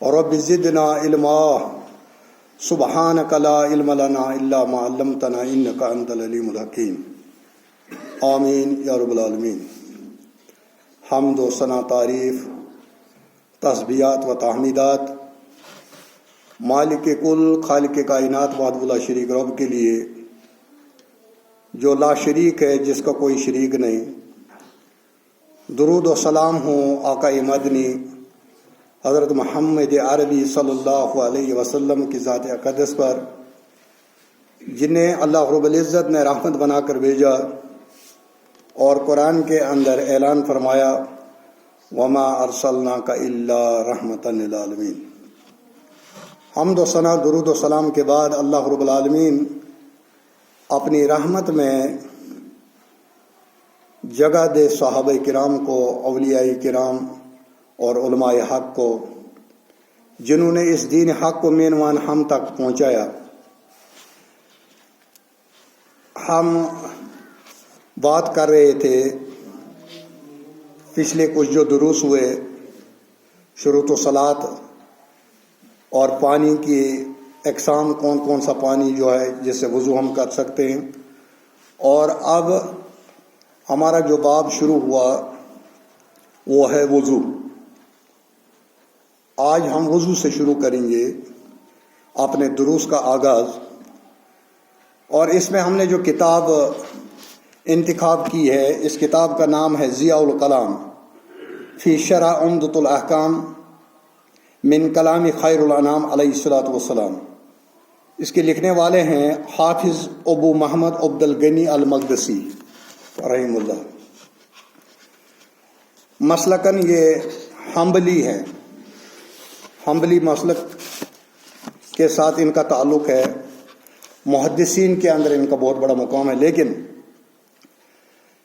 رب زدنا علما سبحانک لا علم لنا الا ما علمتنا انک انت العلیم الحکیم آمین یا رب العالمین۔ حمد و ثنا، تعریف، تسبیحات و تحمیدات مالک کل، خالق کائنات، وحدہ لا شریک رب کے لیے جو لا شریک ہے، جس کا کوئی شریک نہیں۔ درود و سلام ہوں آقا مدنی حضرت محمد عربی صلی اللہ علیہ وسلم کی ذات اقدس پر، جنہیں اللہ رب العزت نے رحمت بنا کر بھیجا اور قرآن کے اندر اعلان فرمایا وما ارسلناک الا رحمتا للعالمین۔ حمد و ثنا، درود و سلام کے بعد اللہ رب العالمین اپنی رحمت میں جگہ دے صحابہ کرام کو، اولیاء کرام اور علماء حق کو، جنہوں نے اس دین حق کو مینوان ہم تک پہنچایا۔ ہم بات کر رہے تھے پچھلے کچھ جو دروس ہوئے شروط و صلات اور پانی کی اقسام، کون کون سا پانی جو ہے جس سے وضو ہم کر سکتے ہیں، اور اب ہمارا جو باب شروع ہوا وہ ہے وضو۔ آج ہم وضو سے شروع کریں گے اپنے دروس کا آغاز، اور اس میں ہم نے جو کتاب انتخاب کی ہے، اس کتاب کا نام ہے ضیاء الکلام فی شرح عمدۃ الاحکام من کلام خیر الانام علیہ الصلاۃ والسلام۔ اس کے لکھنے والے ہیں حافظ ابو محمد عبد الغنی المقدسی رحمہ اللہ۔ مسلکن یہ حنبلی ہے، حنبلی مسلک کے ساتھ ان کا تعلق ہے، محدثین کے اندر ان کا بہت بڑا مقام ہے۔ لیکن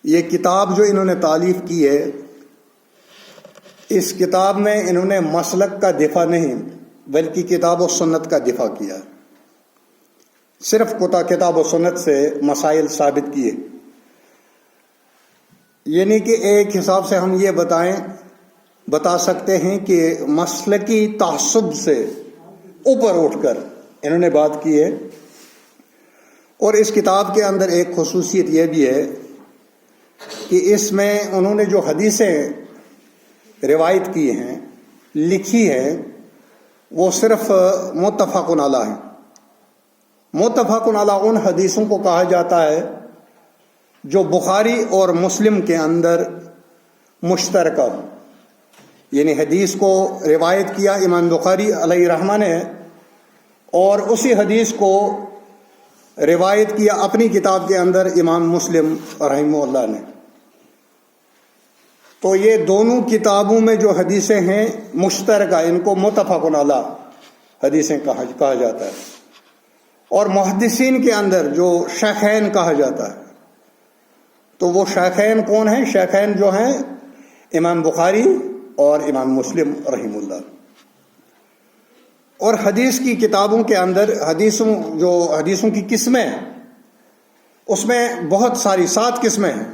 یہ کتاب جو انہوں نے تالیف کی ہے، اس کتاب میں انہوں نے مسلک کا دفاع نہیں بلکہ کتاب و سنت کا دفاع کیا، صرف کتاب و سنت سے مسائل ثابت کیے۔ یعنی کہ ایک حساب سے ہم یہ بتا سکتے ہیں کہ مسلکی تعصب سے اوپر اٹھ کر انہوں نے بات کی ہے۔ اور اس کتاب کے اندر ایک خصوصیت یہ بھی ہے کہ اس میں انہوں نے جو حدیثیں روایت کی ہیں، لکھی ہیں، وہ صرف متفق علیہ ہیں۔ متفق علیہ ان حدیثوں کو کہا جاتا ہے جو بخاری اور مسلم کے اندر مشترکہ ہو، یعنی حدیث کو روایت کیا امام بخاری علیہ رحمہ نے، اور اسی حدیث کو روایت کیا اپنی کتاب کے اندر امام مسلم رحمہ اللہ نے۔ تو یہ دونوں کتابوں میں جو حدیثیں ہیں مشترکہ، ان کو متفق علیہ حدیثیں کہا جاتا ہے۔ اور محدثین کے اندر جو شیخین کہا جاتا ہے، تو وہ شیخین کون ہیں؟ شیخین جو ہیں امام بخاری اور امام مسلم رحمہ اللہ۔ اور حدیث کی کتابوں کے اندر حدیثوں کی قسمیں ہیں، اس میں بہت ساری 7 قسمیں ہیں۔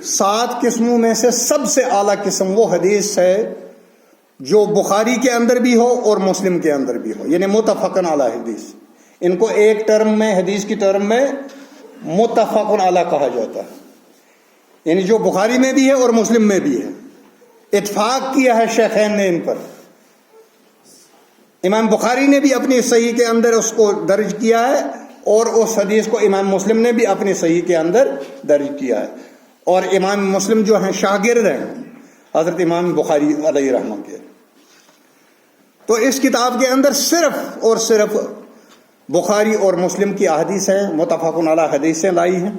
7 قسموں میں سے سب سے اعلیٰ قسم وہ حدیث ہے جو بخاری کے اندر بھی ہو اور مسلم کے اندر بھی ہو، یعنی متفقن علی حدیث۔ ان کو ایک ٹرم میں، حدیث کی ٹرم میں متفقن علی کہا جاتا ہے، یعنی جو بخاری میں بھی ہے اور مسلم میں بھی ہے۔ اتفاق کیا ہے شیخین نے ان پر۔ امام بخاری نے بھی اپنی صحیح کے اندر اس کو درج کیا ہے، اور اس حدیث کو امام مسلم نے بھی اپنی صحیح کے اندر درج کیا ہے۔ اور امام مسلم جو ہیں شاگرد ہیں حضرت امام بخاری علیہ رحمہ کے۔ تو اس کتاب کے اندر صرف اور صرف بخاری اور مسلم کی احادیثیں، متفق علیہ حدیثیں لائی ہیں۔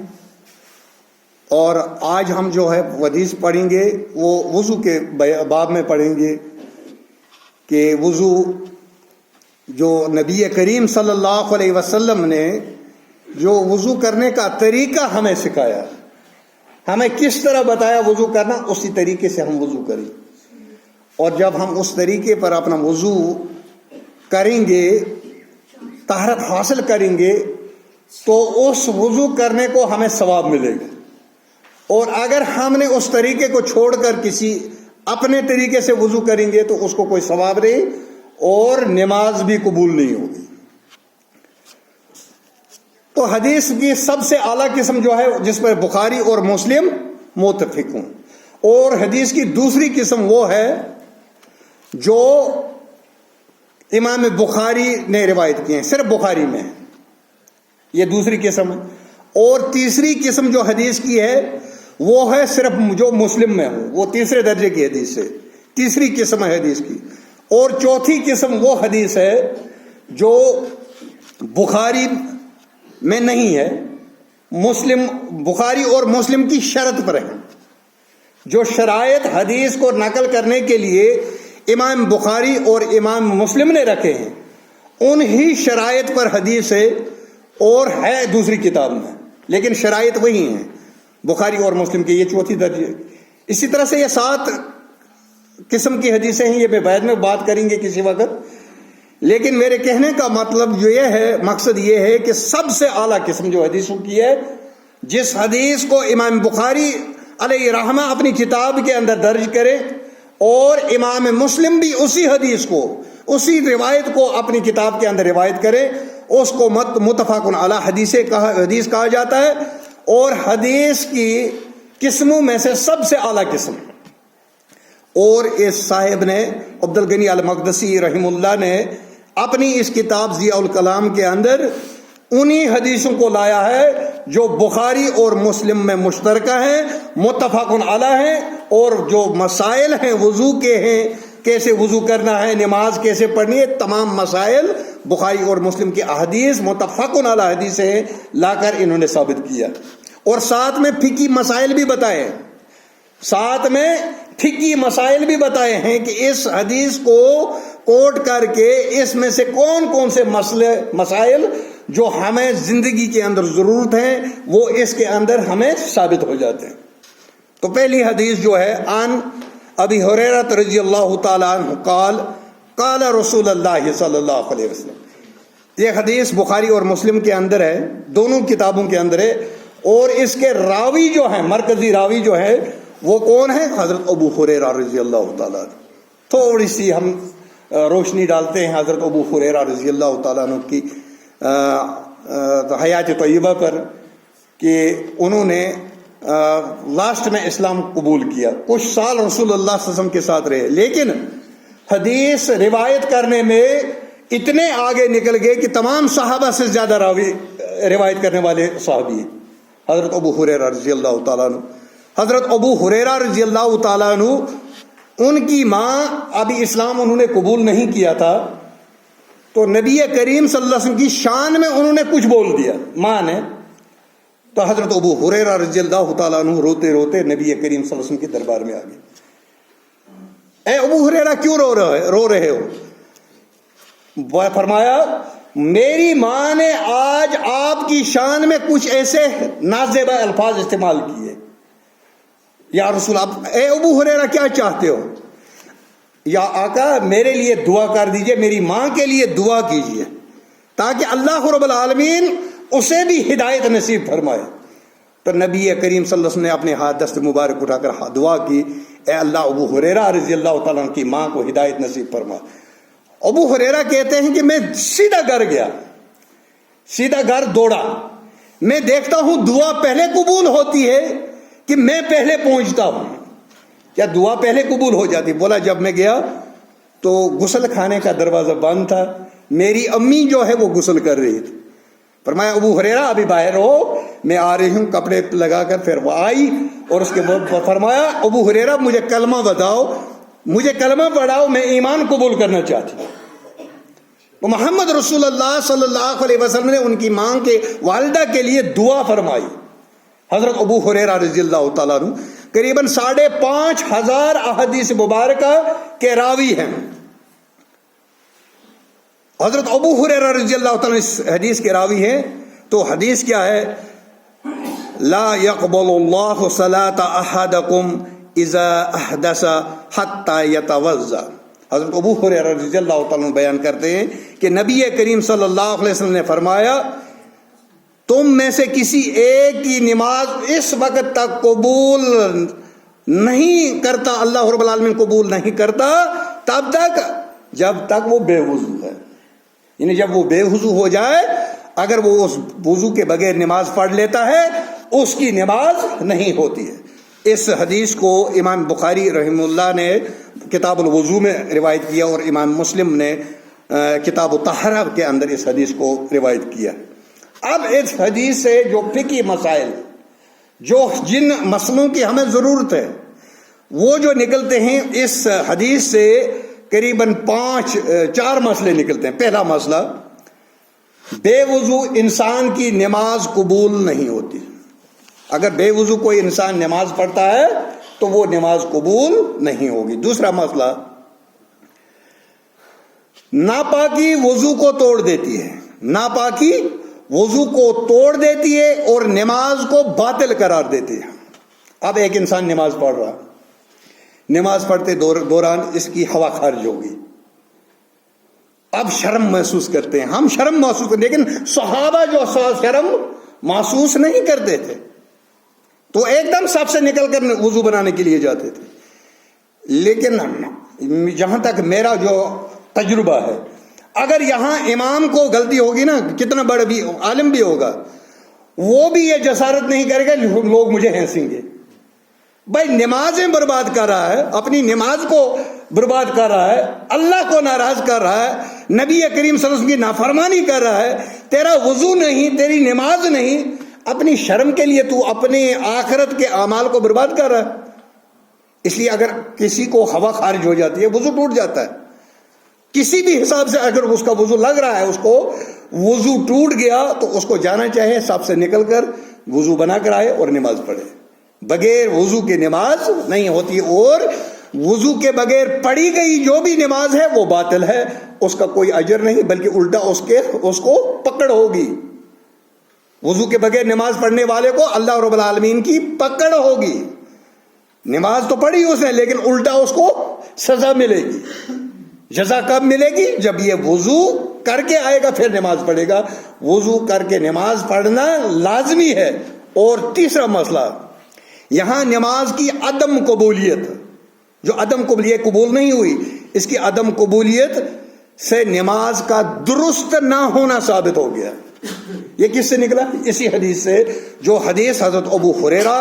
اور آج ہم جو ہے حدیث پڑھیں گے وہ وضو کے باب میں پڑھیں گے کہ وضو جو نبی کریم صلی اللہ علیہ وسلم نے جو وضو کرنے کا طریقہ ہمیں سکھایا، ہمیں کس طرح بتایا وضو کرنا، اسی طریقے سے ہم وضو کریں۔ اور جب ہم اس طریقے پر اپنا وضو کریں گے، طہارت حاصل کریں گے، تو اس وضو کرنے کو ہمیں ثواب ملے گا۔ اور اگر ہم نے اس طریقے کو چھوڑ کر کسی اپنے طریقے سے وضو کریں گے تو اس کو کوئی ثواب نہیں اور نماز بھی قبول نہیں ہوگی۔ تو حدیث کی سب سے اعلیٰ قسم جو ہے جس پر بخاری اور مسلم متفق ہوں، اور حدیث کی دوسری قسم وہ ہے جو امام بخاری نے روایت کی ہیں، صرف بخاری میں، یہ دوسری قسم ہے۔ اور تیسری قسم جو حدیث کی ہے وہ ہے صرف جو مسلم میں ہو، وہ تیسرے درجے کی حدیث ہے، تیسری قسم ہے حدیث کی۔ اور چوتھی قسم وہ حدیث ہے جو بخاری میں نہیں ہے، مسلم، بخاری اور مسلم کی شرط پر ہے۔ جو شرائط حدیث کو نقل کرنے کے لیے امام بخاری اور امام مسلم نے رکھے ہیں، انہی شرائط پر حدیث ہے اور ہے دوسری کتاب میں، لیکن شرائط وہی ہیں بخاری اور مسلم کے، یہ چوتھی درجے۔ اسی طرح سے یہ 7 قسم کی حدیثیں ہیں، یہ میں بعد میں بات کریں گے کسی وقت، لیکن میرے کہنے کا مطلب جو یہ ہے، مقصد یہ ہے کہ سب سے اعلیٰ قسم جو حدیثوں کی ہے، جس حدیث کو امام بخاری علیہ رحمہ اپنی کتاب کے اندر درج کرے اور امام مسلم بھی اسی حدیث کو، اسی روایت کو اپنی کتاب کے اندر روایت کرے، اس کو متفق علی حدیث کہا جاتا ہے، اور حدیث کی قسموں میں سے سب سے اعلیٰ قسم۔ اور اس صاحب نے، عبد الغنی المقدسی رحمہ اللہ نے اپنی اس کتاب ضیاء الکلام کے اندر انہی حدیثوں کو لایا ہے جو بخاری اور مسلم میں مشترکہ ہیں، متفق علیہ ہیں، اور جو مسائل ہیں وضو کے ہیں، کیسے وضو کرنا ہے، نماز کیسے پڑھنی ہے، تمام مسائل بخاری اور مسلم کی احادیث متفق علیہ حدیث ہیں لا کر انہوں نے ثابت کیا، اور ساتھ میں فقہی مسائل بھی بتائے، ساتھ میں فقہی مسائل بھی بتائے ہیں کہ اس حدیث کو کوٹ کر کے اس میں سے کون کون سے مسائل جو ہمیں زندگی کے اندر ضرورت ہیں وہ اس کے اندر ہمیں ثابت ہو جاتے ہیں۔ تو پہلی حدیث جو ہے عن ابی ہریرہ رضی اللہ تعالی عنہ قال قال رسول اللہ صلی اللہ علیہ وسلم۔ یہ حدیث بخاری اور مسلم کے اندر ہے، دونوں کتابوں کے اندر ہے، اور اس کے راوی جو ہیں، مرکزی راوی جو ہے وہ کون ہے؟ حضرت ابو ہریرہ رضی اللہ تعالیٰ عنہ۔ تھوڑی سی ہم روشنی ڈالتے ہیں حضرت ابو ہریرہ رضی اللہ تعالیٰ عنہ کی حیات طیبہ پر، کہ انہوں نے لاسٹ میں اسلام قبول کیا، کچھ سال رسول اللہ صلی اللہ علیہ وسلم کے ساتھ رہے، لیکن حدیث روایت کرنے میں اتنے آگے نکل گئے کہ تمام صحابہ سے زیادہ راوی روایت کرنے والے صحابی ہیں حضرت ابو ہریرہ رضی اللہ تعالیٰ عنہ۔ حضرت ابو ہریرہ رضی اللہ تعالیٰ عنہ، ان کی ماں ابھی اسلام انہوں نے قبول نہیں کیا تھا، تو نبی کریم صلی اللہ علیہ وسلم کی شان میں انہوں نے کچھ بول دیا ماں نے، تو حضرت ابو ہریرہ رضی اللہ تعالیٰ عنہ روتے روتے نبی کریم صلی اللہ علیہ وسلم کے دربار میں آ گئے۔ اے ابو ہریرہ کیوں رو رہے ہو؟ فرمایا میری ماں نے آج آپ کی شان میں کچھ ایسے نازیبہ الفاظ استعمال کیے، یا رسول آپ، اے ابو ہریرہ کیا چاہتے ہو؟ یا آقا میرے لیے دعا کر دیجئے، میری ماں کے لیے دعا کیجئے تاکہ اللہ رب العالمین اسے بھی ہدایت نصیب فرمائے۔ تو نبی کریم صلی اللہ علیہ وسلم نے اپنے ہاتھ دست مبارک اٹھا کر دعا کی، اے اللہ ابو ہریرہ رضی اللہ تعالیٰ عنہ کی ماں کو ہدایت نصیب فرما۔ ابو ہریرہ کہتے ہیں کہ میں سیدھا گھر گیا، سیدھا گھر دوڑا، میں دیکھتا ہوں دعا پہلے قبول ہوتی ہے کہ میں پہلے پہنچتا ہوں، کیا دعا پہلے قبول ہو جاتی؟ بولا جب میں گیا تو غسل خانے کا دروازہ بند تھا، میری امی جو ہے وہ غسل کر رہی تھی۔ فرمایا ابو ہریرہ ابھی باہر ہو، میں آ رہی ہوں، کپڑے لگا کر پھر وہ آئی، اور اس کے بعد فرمایا ابو ہریرہ مجھے کلمہ بتاؤ، مجھے کلمہ پڑھاؤ، میں ایمان قبول کرنا چاہتی ہوں۔ محمد رسول اللہ صلی اللہ علیہ وسلم نے ان کی ماں کے والدہ کے لیے دعا فرمائی۔ حضرت ابو ہریرہ رضی اللہ تعالیٰ عنہ قریباً 5,500 احادیث مبارکہ کے راوی ہیں۔ حضرت ابو ہریرہ رضی اللہ تعالیٰ اس حدیث کے راوی ہیں۔ تو حدیث کیا ہے؟ لا يقبل اللہ صلاۃ احدکم اذا احدث حتی یتوضا۔ حضرت ابو ہریرہ رضی اللہ تعالیٰ بیان کرتے ہیں کہ نبی کریم صلی اللہ علیہ وسلم نے فرمایا تم میں سے کسی ایک کی نماز اس وقت تک قبول نہیں کرتا, اللہ رب العالمین قبول نہیں کرتا تب تک جب تک وہ بے وضو ہے. یعنی جب وہ بے وضو ہو جائے, اگر وہ اس وضو کے بغیر نماز پڑھ لیتا ہے اس کی نماز نہیں ہوتی ہے. اس حدیث کو امام بخاری رحمہ اللہ نے کتاب الوضو میں روایت کیا اور امام مسلم نے کتاب الطہارہ کے اندر اس حدیث کو روایت کیا. اب اس حدیث سے جو فقہی مسائل, جو جن مسئلوں کی ہمیں ضرورت ہے, وہ جو نکلتے ہیں اس حدیث سے قریباً 4 مسئلے نکلتے ہیں. پہلا مسئلہ, بے وضو انسان کی نماز قبول نہیں ہوتی. اگر بے وضو کوئی انسان نماز پڑھتا ہے تو وہ نماز قبول نہیں ہوگی. دوسرا مسئلہ, ناپاکی وضو کو توڑ دیتی ہے. ناپاکی وضو کو توڑ دیتی ہے اور نماز کو باطل قرار دیتی ہے. اب ایک انسان نماز پڑھ رہا, نماز پڑھتے دوران اس کی ہوا خارج ہوگی, اب شرم محسوس کرتے ہیں, ہم شرم محسوس کرتے, لیکن صحابہ جو شرم محسوس نہیں کرتے تھے تو ایک دم صف سے نکل کر وضو بنانے کے لیے جاتے تھے. لیکن جہاں تک میرا جو تجربہ ہے, اگر یہاں امام کو غلطی ہوگی نا, کتنا بڑا بھی عالم بھی ہوگا, وہ بھی یہ جسارت نہیں کرے گا لوگ مجھے ہنسیں گے. بھائی نمازیں برباد کر رہا ہے, اپنی نماز کو برباد کر رہا ہے, اللہ کو ناراض کر رہا ہے, نبی کریم صلی اللہ علیہ وسلم کی نافرمانی کر رہا ہے, تیرا وضو نہیں, تیری نماز نہیں, اپنی شرم کے لیے تو اپنے آخرت کے اعمال کو برباد کر رہا ہے. اس لیے اگر کسی کو ہوا خارج ہو جاتی ہے وضو ٹوٹ جاتا ہے. کسی بھی حساب سے اگر اس کا وضو لگ رہا ہے, اس کو وضو ٹوٹ گیا, تو اس کو جانا چاہیے سب سے نکل کر وضو بنا کر آئے اور نماز پڑھے. بغیر وضو کے نماز نہیں ہوتی, اور وضو کے بغیر پڑھی گئی جو بھی نماز ہے وہ باطل ہے, اس کا کوئی اجر نہیں بلکہ الٹا اس کو پکڑ ہوگی. وضو کے بغیر نماز پڑھنے والے کو اللہ رب العالمین کی پکڑ ہوگی. نماز تو پڑھی اس نے, لیکن الٹا اس کو سزا ملے گی. جزا کب ملے گی؟ جب یہ وضو کر کے آئے گا پھر نماز پڑھے گا. وضو کر کے نماز پڑھنا لازمی ہے. اور تیسرا مسئلہ, یہاں نماز کی عدم قبولیت, جو عدم قبولیت قبول نہیں ہوئی, اس کی عدم قبولیت سے نماز کا درست نہ ہونا ثابت ہو گیا. یہ کس سے نکلا؟ اسی حدیث سے, جو حدیث حضرت ابو ہریرہ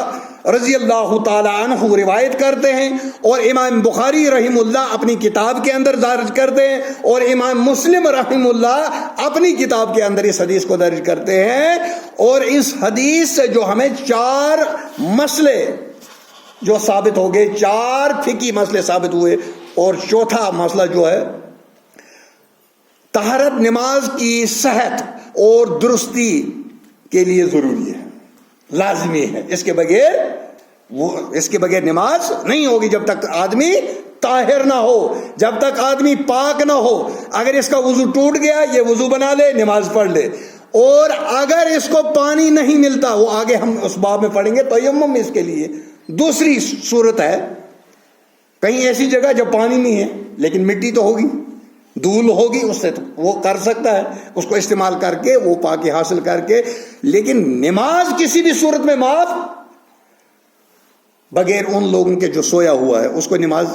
رضی اللہ تعالی عنہ روایت کرتے ہیں, اور امام بخاری رحم اللہ اپنی کتاب کے اندر درج کرتے ہیں, اور امام مسلم رحم اللہ اپنی کتاب کے اندر اس حدیث کو درج کرتے ہیں. اور اس حدیث سے جو ہمیں 4 مسئلے جو ثابت ہو گئے, 4 فقہی مسئلے ثابت ہوئے. اور چوتھا مسئلہ جو ہے, طہارت نماز کی صحت اور درستی کے لیے ضروری ہے, لازمی ہے. اس کے بغیر نماز نہیں ہوگی جب تک آدمی طاہر نہ ہو, جب تک آدمی پاک نہ ہو. اگر اس کا وضو ٹوٹ گیا, یہ وضو بنا لے, نماز پڑھ لے. اور اگر اس کو پانی نہیں ملتا, وہ آگے ہم اس باب میں پڑھیں گے, تیمم اس کے لیے دوسری صورت ہے. کہیں ایسی جگہ جب پانی نہیں ہے لیکن مٹی تو ہوگی, دھول ہوگی, اس سے تو وہ کر سکتا ہے, اس کو استعمال کر کے وہ پاکی حاصل کر کے. لیکن نماز کسی بھی صورت میں معاف, بغیر ان لوگوں کے جو سویا ہوا ہے اس کو نماز,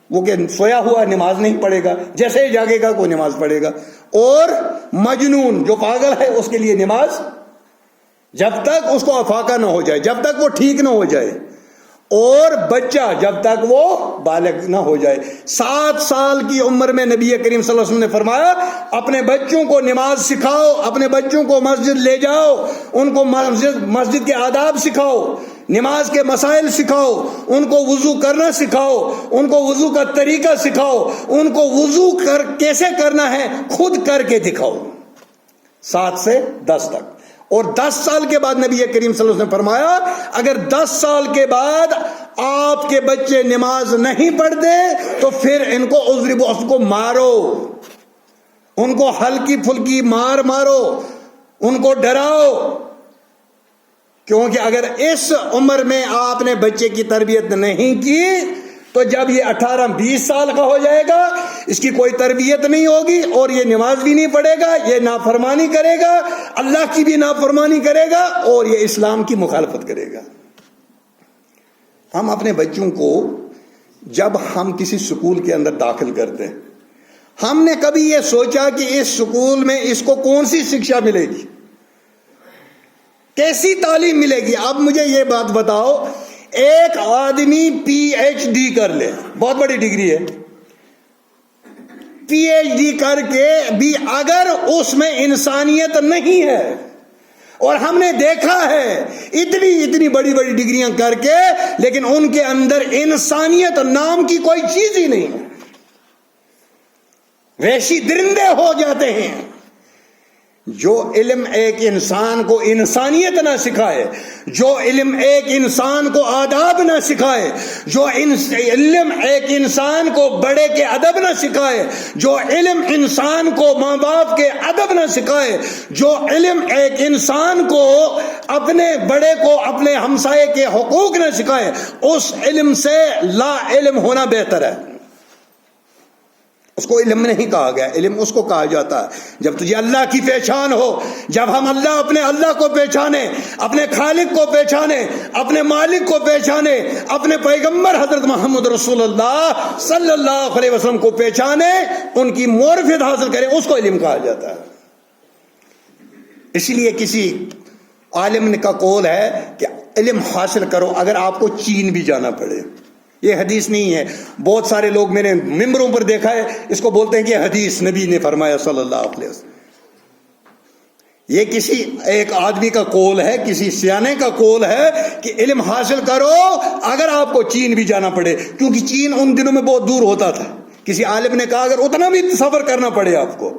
وہ کہ سویا ہوا نماز نہیں پڑھے گا, جیسے ہی جاگے گا کوئی نماز پڑھے گا. اور مجنون جو پاگل ہے اس کے لیے نماز جب تک اس کو افاقہ نہ ہو جائے, جب تک وہ ٹھیک نہ ہو جائے. اور بچہ جب تک وہ بالغ نہ ہو جائے. 7 سال کی عمر میں نبی کریم صلی اللہ علیہ وسلم نے فرمایا, اپنے بچوں کو نماز سکھاؤ, اپنے بچوں کو مسجد لے جاؤ, ان کو مسجد کے آداب سکھاؤ, نماز کے مسائل سکھاؤ, ان کو وضو کرنا سکھاؤ, ان کو وضو کا طریقہ سکھاؤ, ان کو وضو کیسے کرنا ہے خود کر کے دکھاؤ. 7 سے 10 تک. اور 10 سال کے بعد نبی کریم صلی اللہ علیہ وسلم نے فرمایا, اگر 10 سال کے بعد آپ کے بچے نماز نہیں پڑھتے تو پھر ان کو اس کو مارو, ان کو ہلکی پھلکی مارو, ان کو ڈراؤ. کیونکہ اگر اس عمر میں آپ نے بچے کی تربیت نہیں کی تو جب یہ 18-20 سال کا ہو جائے گا, اس کی کوئی تربیت نہیں ہوگی, اور یہ نماز بھی نہیں پڑھے گا, یہ نافرمانی کرے گا, اللہ کی بھی نافرمانی کرے گا, اور یہ اسلام کی مخالفت کرے گا. ہم اپنے بچوں کو جب ہم کسی سکول کے اندر داخل کرتے ہیں، ہم نے کبھی یہ سوچا کہ اس سکول میں اس کو کون سی شکشا ملے گی، کیسی تعلیم ملے گی؟ اب مجھے یہ بات بتاؤ، ایک آدمی پی ایچ ڈی کر لے، بہت بڑی ڈگری ہے، پی ایچ ڈی کر کے بھی اگر اس میں انسانیت نہیں ہے، اور ہم نے دیکھا ہے اتنی بڑی بڑی ڈگریاں کر کے لیکن ان کے اندر انسانیت نام کی کوئی چیز ہی نہیں ہے، وحشی درندے ہو جاتے ہیں۔ جو علم ایک انسان کو انسانیت نہ سکھائے، جو علم ایک انسان کو آداب نہ سکھائے، جو علم ایک انسان کو بڑے کے ادب نہ سکھائے، جو علم انسان کو ماں باپ کے ادب نہ سکھائے، جو علم ایک انسان کو اپنے بڑے کو اپنے ہمسائے کے حقوق نہ سکھائے، اس علم سے لا علم ہونا بہتر ہے۔ اس کو علم نہیں کہا گیا، علم اس کو کہا جاتا ہے جب تجھے اللہ کی پہچان ہو، جب ہم اپنے اللہ کو پہچانے، اپنے خالق کو پہچانے، اپنے مالک کو پہچانے، اپنے پیغمبر حضرت محمد رسول اللہ صلی اللہ علیہ وسلم کو پہچانے، ان کی معرفت حاصل کرے، اس کو علم کہا جاتا ہے۔ اس لیے کسی عالم کا قول ہے کہ علم حاصل کرو اگر آپ کو چین بھی جانا پڑے۔ یہ حدیث نہیں ہے، بہت سارے لوگ میں نے ممبروں پر دیکھا ہے اس کو بولتے ہیں کہ حدیث نبی نے فرمایا صلی اللہ علیہ وسلم۔ یہ کسی ایک آدمی کا قول ہے، کسی سیانے کا قول ہے کہ علم حاصل کرو اگر آپ کو چین بھی جانا پڑے، کیونکہ چین ان دنوں میں بہت دور ہوتا تھا۔ کسی عالم نے کہا اگر اتنا بھی سفر کرنا پڑے آپ کو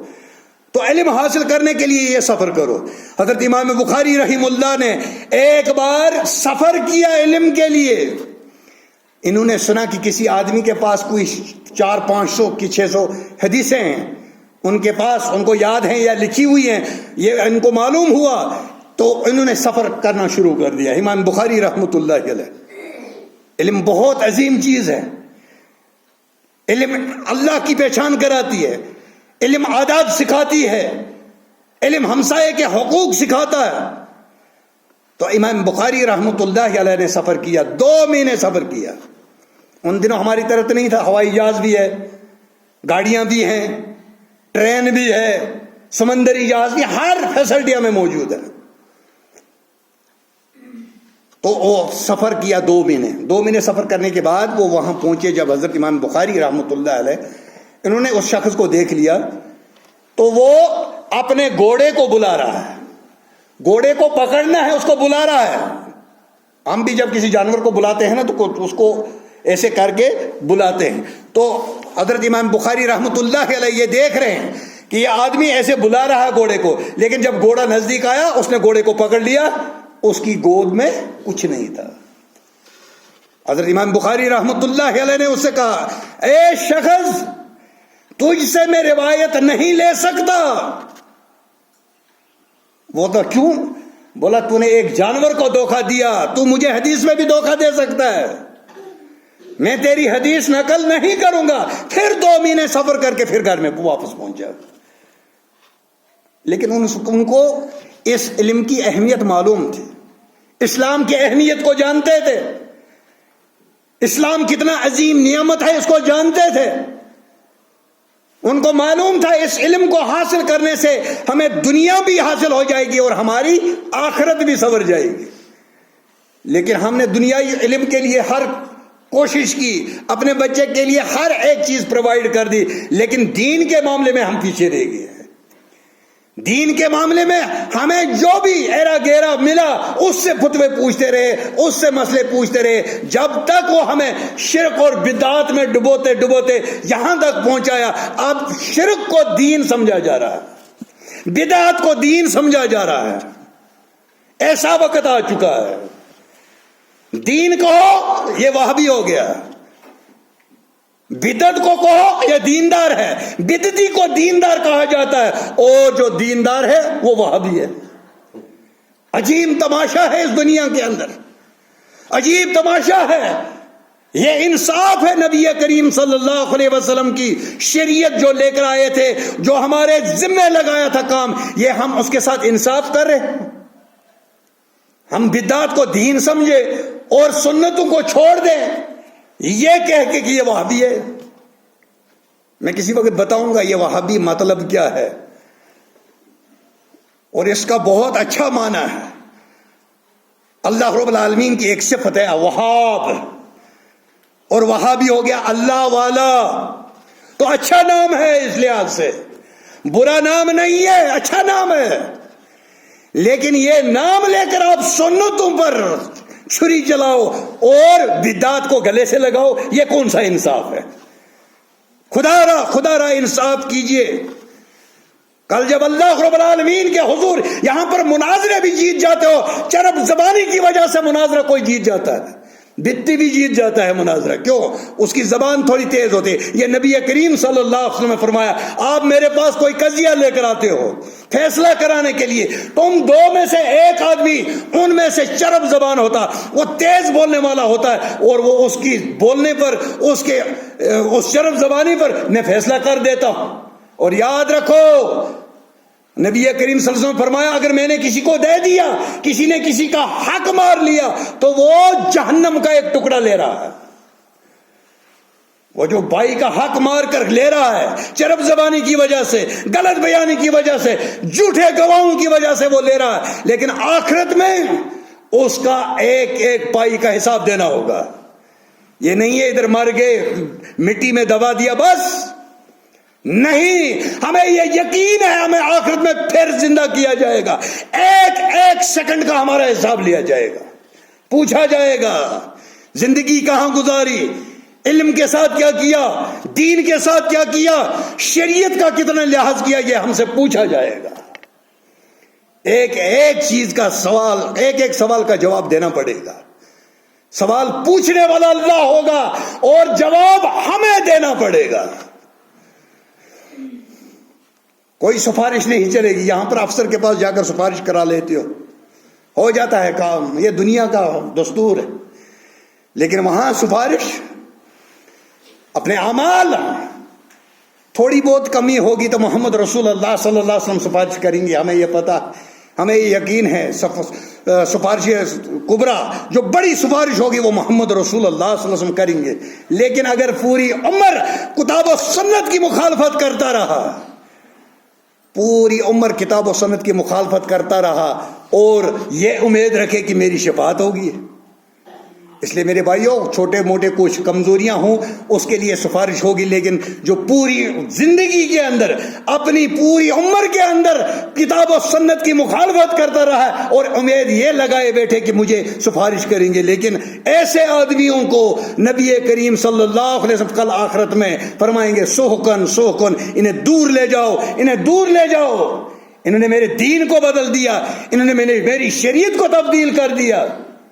تو علم حاصل کرنے کے لیے یہ سفر کرو۔ حضرت امام بخاری رحمہ اللہ نے ایک بار سفر کیا علم کے لیے، انہوں نے سنا کہ کسی آدمی کے پاس کوئی 400-500 کی 600 حدیثیں ہیں، ان کے پاس، ان کو یاد ہیں یا لکھی ہوئی ہیں، یہ ان کو معلوم ہوا تو انہوں نے سفر کرنا شروع کر دیا۔ امام بخاری رحمۃ اللہ علیہ۔ علم بہت عظیم چیز ہے، علم اللہ کی پہچان کراتی ہے، علم آداب سکھاتی ہے، علم ہمسائے کے حقوق سکھاتا ہے۔ تو امام بخاری رحمۃ اللہ علیہ نے سفر کیا، 2 مہینے سفر کیا۔ ان دنوں ہماری طرح تو نہیں تھا، ہوائی جہاز بھی ہے، گاڑیاں بھی ہیں، ٹرین بھی ہے، سمندری جہاز بھی، ہر فیسلٹی ہمیں موجود ہے۔ تو وہ سفر کیا 2 مہینے۔ 2 مہینے سفر کرنے کے بعد وہ وہاں پہنچے، جب حضرت امام بخاری رحمۃ اللہ علیہ انہوں نے اس شخص کو دیکھ لیا تو وہ اپنے گھوڑے کو بلا رہا ہے، گھوڑے کو پکڑنا ہے، اس کو بلا رہا ہے۔ ہم بھی جب کسی جانور کو بلاتے ہیں نا تو اس کو ایسے کر کے بلاتے ہیں، تو حضرت امام بخاری رحمۃ اللہ علیہ یہ دیکھ رہے ہیں کہ یہ آدمی ایسے بلا رہا ہے گھوڑے کو، لیکن جب گھوڑا نزدیک آیا اس نے گھوڑے کو پکڑ لیا، اس کی گود میں کچھ نہیں تھا۔ حضرت امام بخاری رحمۃ اللہ علیہ نے اس سے کہا، اے شخص، تجھ سے میں روایت نہیں لے سکتا۔ وہ تو کیوں؟ بولا تو نے ایک جانور کو دھوکہ دیا، تو مجھے حدیث میں بھی دھوکہ دے سکتا ہے، میں تیری حدیث نقل نہیں کروں گا۔ پھر 2 مہینے سفر کر کے پھر گھر میں واپس پہنچا۔ لیکن ان کو اس علم کی اہمیت معلوم تھی، اسلام کی اہمیت کو جانتے تھے، اسلام کتنا عظیم نعمت ہے اس کو جانتے تھے۔ ان کو معلوم تھا اس علم کو حاصل کرنے سے ہمیں دنیا بھی حاصل ہو جائے گی اور ہماری آخرت بھی سنور جائے گی۔ لیکن ہم نے دنیائی علم کے لیے ہر کوشش کی، اپنے بچے کے لیے ہر ایک چیز پرووائڈ کر دی، لیکن دین کے معاملے میں ہم پیچھے رہ گئے ہیں۔ دین کے معاملے میں ہمیں جو بھی ایرا گیرا ملا اس سے فتوے پوچھتے رہے، اس سے مسئلے پوچھتے رہے، جب تک وہ ہمیں شرک اور بدعات میں ڈبوتے ڈبوتے یہاں تک پہنچایا۔ اب شرک کو دین سمجھا جا رہا ہے، بدعات کو دین سمجھا جا رہا ہے۔ ایسا وقت آ چکا ہے، دین کہو یہ وہابی ہو گیا، بدعت کو کہو یہ دیندار ہے، بدعتی کو دیندار کہا جاتا ہے، اور جو دیندار ہے وہ وہابی ہے۔ عجیب تماشا ہے اس دنیا کے اندر، عجیب تماشا ہے۔ یہ انصاف ہے نبی کریم صلی اللہ علیہ وسلم کی شریعت جو لے کر آئے تھے، جو ہمارے ذمہ لگایا تھا کام، یہ ہم اس کے ساتھ انصاف کر رہے ہیں۔ ہم بدعات کو دین سمجھے اور سنتوں کو چھوڑ دیں یہ کہہ کے کہ یہ وہابی ہے. میں کسی وقت بتاؤں گا یہ وہابی مطلب کیا ہے, اور اس کا بہت اچھا معنی ہے. اللہ رب العالمین کی ایک صفت ہے وہاب, اور وہابی ہو گیا اللہ والا. تو اچھا نام ہے, اس لحاظ سے برا نام نہیں ہے, اچھا نام ہے. لیکن یہ نام لے کر آپ سنتوں پر چھری چلاؤ اور بدعات کو گلے سے لگاؤ, یہ کون سا انصاف ہے؟ خدا را انصاف کیجئے. کل جب اللہ رب العالمین کے حضور یہاں پر مناظرے بھی جیت جاتے ہو, چرب زبانی کی وجہ سے مناظرہ کوئی جیت جاتا ہے, بتی بھی جیت جاتا ہے مناظرہ. کیوں؟ اس کی زبان تھوڑی تیز ہوتی ہے. یہ نبی کریم صلی اللہ علیہ وسلم نے فرمایا, آپ میرے پاس کوئی قضیہ لے کر آتے ہو فیصلہ کرانے کے لیے, تم دو میں سے ایک آدمی ان میں سے چرب زبان ہوتا, وہ تیز بولنے والا ہوتا ہے, اور وہ اس کی بولنے پر اس چرب زبانی پر میں فیصلہ کر دیتا ہوں. اور یاد رکھو نبی کریم صلی اللہ علیہ وسلم فرمایا, اگر میں نے کسی کو دے دیا, کسی نے کسی کا حق مار لیا, تو وہ جہنم کا ایک ٹکڑا لے رہا ہے. وہ جو بھائی کا حق مار کر لے رہا ہے چرب زبانی کی وجہ سے, غلط بیانی کی وجہ سے, جھوٹے گواہوں کی وجہ سے وہ لے رہا ہے, لیکن آخرت میں اس کا ایک ایک پائی کا حساب دینا ہوگا. یہ نہیں ہے ادھر مر گئے مٹی میں دبا دیا بس. نہیں, ہمیں یہ یقین ہے ہمیں آخرت میں پھر زندہ کیا جائے گا, ایک ایک سیکنڈ کا ہمارا حساب لیا جائے گا, پوچھا جائے گا زندگی کہاں گزاری, علم کے ساتھ کیا کیا, دین کے ساتھ کیا کیا, شریعت کا کتنا لحاظ کیا, یہ ہم سے پوچھا جائے گا. ایک ایک چیز کا سوال, ایک ایک سوال کا جواب دینا پڑے گا. سوال پوچھنے والا اللہ ہوگا اور جواب ہمیں دینا پڑے گا. کوئی سفارش نہیں چلے گی. یہاں پر افسر کے پاس جا کر سفارش کرا لیتے ہو جاتا ہے کام, یہ دنیا کا دستور ہے. لیکن وہاں سفارش اپنے اعمال, تھوڑی بہت کمی ہوگی تو محمد رسول اللہ صلی اللہ علیہ وسلم سفارش کریں گے. ہمیں یہ پتا, ہمیں یہ یقین ہے سفارش کبرا جو بڑی سفارش ہوگی وہ محمد رسول اللہ صلی اللہ علیہ وسلم کریں گے. لیکن اگر پوری عمر کتاب و سنت کی مخالفت کرتا رہا, پوری عمر کتاب و سنت کی مخالفت کرتا رہا اور یہ امید رکھے کہ میری شفاعت ہوگی, اس لیے میرے بھائیوں چھوٹے موٹے کچھ کمزوریاں ہوں اس کے لیے سفارش ہوگی. لیکن جو پوری زندگی کے اندر, اپنی پوری عمر کے اندر کتاب و سنت کی مخالفت کرتا رہا ہے اور امید یہ لگائے بیٹھے کہ مجھے سفارش کریں گے, لیکن ایسے آدمیوں کو نبی کریم صلی اللہ علیہ وسلم کل آخرت میں فرمائیں گے سوہکن سوہکن, انہیں دور لے جاؤ, انہیں دور لے جاؤ, انہوں نے میرے دین کو بدل دیا, انہوں نے میری شریعت کو تبدیل کر دیا.